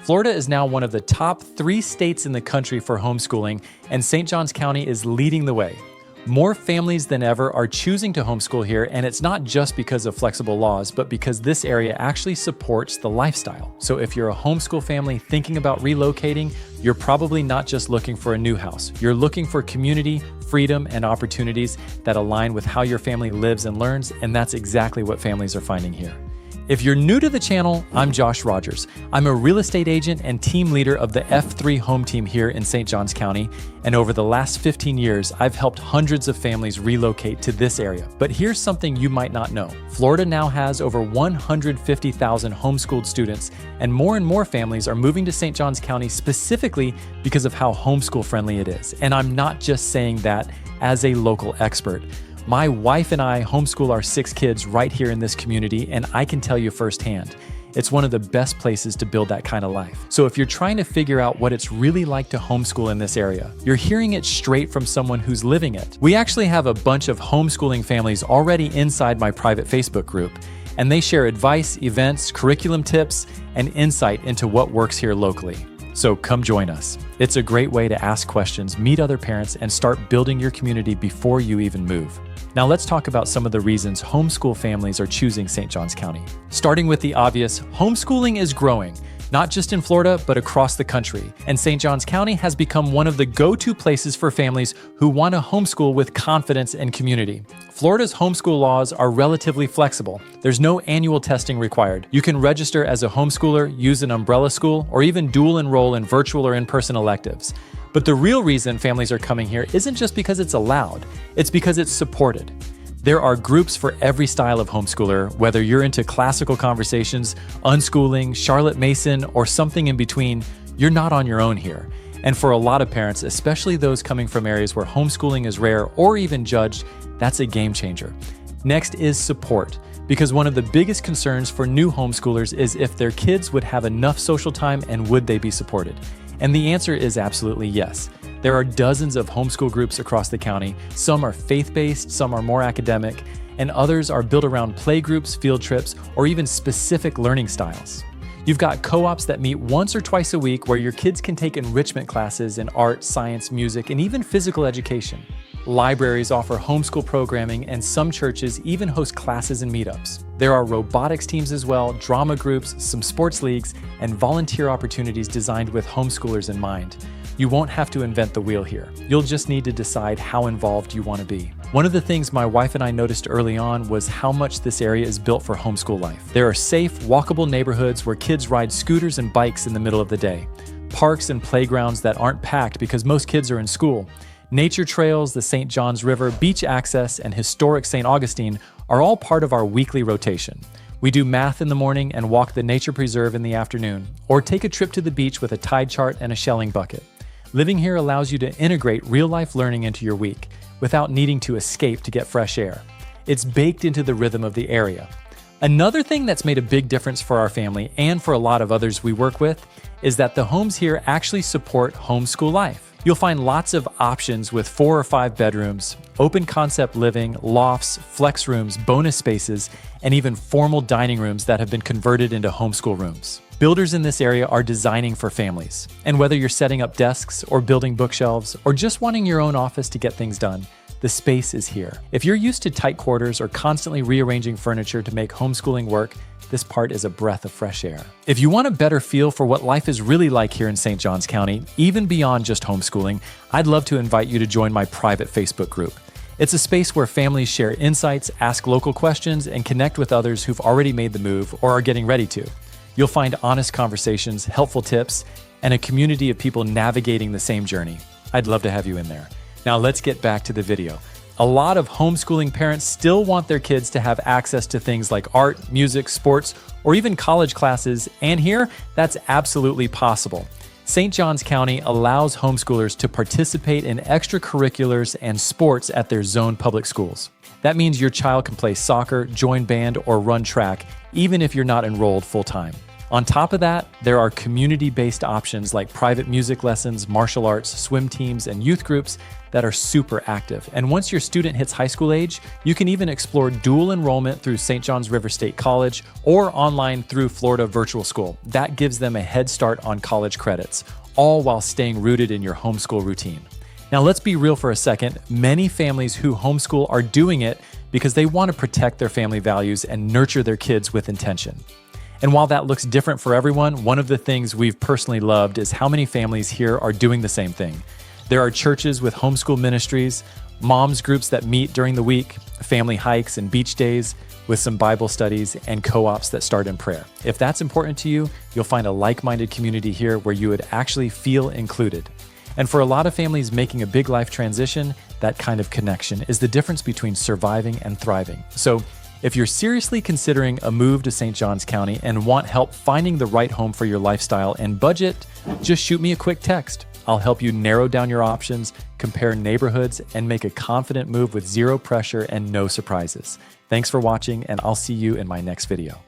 Florida is now one of the top 3 states in the country for homeschooling, and St. Johns County is leading the way. More families than ever are choosing to homeschool here, and it's not just because of flexible laws, but because this area actually supports the lifestyle. So if you're a homeschool family thinking about relocating, you're probably not just looking for a new house. You're looking for community, freedom, and opportunities that align with how your family lives and learns, and that's exactly what families are finding here. If you're new to the channel, I'm Josh Rogers. I'm a real estate agent and team leader of the F3 home team here in St. Johns County. And over the last 15 years, I've helped hundreds of families relocate to this area. But here's something you might not know. Florida now has over 150,000 homeschooled students, and more families are moving to St. Johns County specifically because of how homeschool friendly it is. And I'm not just saying that as a local expert. My wife and I homeschool our 6 kids right here in this community, and I can tell you firsthand, it's one of the best places to build that kind of life. So if you're trying to figure out what it's really like to homeschool in this area, you're hearing it straight from someone who's living it. We actually have a bunch of homeschooling families already inside my private Facebook group, and they share advice, events, curriculum tips, and insight into what works here locally. So come join us. It's a great way to ask questions, meet other parents, and start building your community before you even move. Now let's talk about some of the reasons homeschool families are choosing St. Johns County. Starting with the obvious, homeschooling is growing, not just in Florida, but across the country. And St. Johns County has become one of the go-to places for families who want to homeschool with confidence and community. Florida's homeschool laws are relatively flexible. There's no annual testing required. You can register as a homeschooler, use an umbrella school, or even dual enroll in virtual or in-person electives. But the real reason families are coming here isn't just because it's allowed, it's because it's supported. There are groups for every style of homeschooler, whether you're into classical conversations, unschooling, Charlotte Mason, or something in between, you're not on your own here. And for a lot of parents, especially those coming from areas where homeschooling is rare or even judged, that's a game changer. Next is support, because one of the biggest concerns for new homeschoolers is if their kids would have enough social time and would they be supported. And the answer is absolutely yes. There are dozens of homeschool groups across the county. Some are faith-based, some are more academic, and others are built around play groups, field trips, or even specific learning styles. You've got co-ops that meet once or twice a week where your kids can take enrichment classes in art, science, music, and even physical education. Libraries offer homeschool programming, and some churches even host classes and meetups. There are robotics teams as well, drama groups, some sports leagues, and volunteer opportunities designed with homeschoolers in mind. You won't have to invent the wheel here. You'll just need to decide how involved you want to be. One of the things my wife and I noticed early on was how much this area is built for homeschool life. There are safe, walkable neighborhoods where kids ride scooters and bikes in the middle of the day. Parks and playgrounds that aren't packed because most kids are in school. Nature trails, the St. Johns River, beach access, and historic St. Augustine are all part of our weekly rotation. We do math in the morning and walk the nature preserve in the afternoon, or take a trip to the beach with a tide chart and a shelling bucket. Living here allows you to integrate real-life learning into your week without needing to escape to get fresh air. It's baked into the rhythm of the area. Another thing that's made a big difference for our family and for a lot of others we work with is that the homes here actually support homeschool life. You'll find lots of options with 4 or 5 bedrooms, open concept living, lofts, flex rooms, bonus spaces, and even formal dining rooms that have been converted into homeschool rooms. Builders in this area are designing for families. And whether you're setting up desks or building bookshelves or just wanting your own office to get things done, the space is here. If you're used to tight quarters or constantly rearranging furniture to make homeschooling work, this part is a breath of fresh air. If you want a better feel for what life is really like here in St. Johns County, even beyond just homeschooling, I'd love to invite you to join my private Facebook group. It's a space where families share insights, ask local questions, and connect with others who've already made the move or are getting ready to. You'll find honest conversations, helpful tips, and a community of people navigating the same journey. I'd love to have you in there. Now let's get back to the video. A lot of homeschooling parents still want their kids to have access to things like art, music, sports, or even college classes, and here, that's absolutely possible. St. Johns County allows homeschoolers to participate in extracurriculars and sports at their zone public schools. That means your child can play soccer, join band, or run track, even if you're not enrolled full-time. On top of that, there are community-based options like private music lessons, martial arts, swim teams, and youth groups that are super active. And once your student hits high school age, you can even explore dual enrollment through St. John's River State College or online through Florida Virtual School. That gives them a head start on college credits, all while staying rooted in your homeschool routine. Now, let's be real for a second. Many families who homeschool are doing it because they want to protect their family values and nurture their kids with intention. And while that looks different for everyone, one of the things we've personally loved is how many families here are doing the same thing. There are churches with homeschool ministries, moms groups that meet during the week, family hikes and beach days with some Bible studies, and co-ops that start in prayer. If that's important to you, you'll find a like-minded community here where you would actually feel included. And for a lot of families making a big life transition, that kind of connection is the difference between surviving and thriving. So if you're seriously considering a move to St. Johns County and want help finding the right home for your lifestyle and budget, just shoot me a quick text. I'll help you narrow down your options, compare neighborhoods, and make a confident move with zero pressure and no surprises. Thanks for watching, and I'll see you in my next video.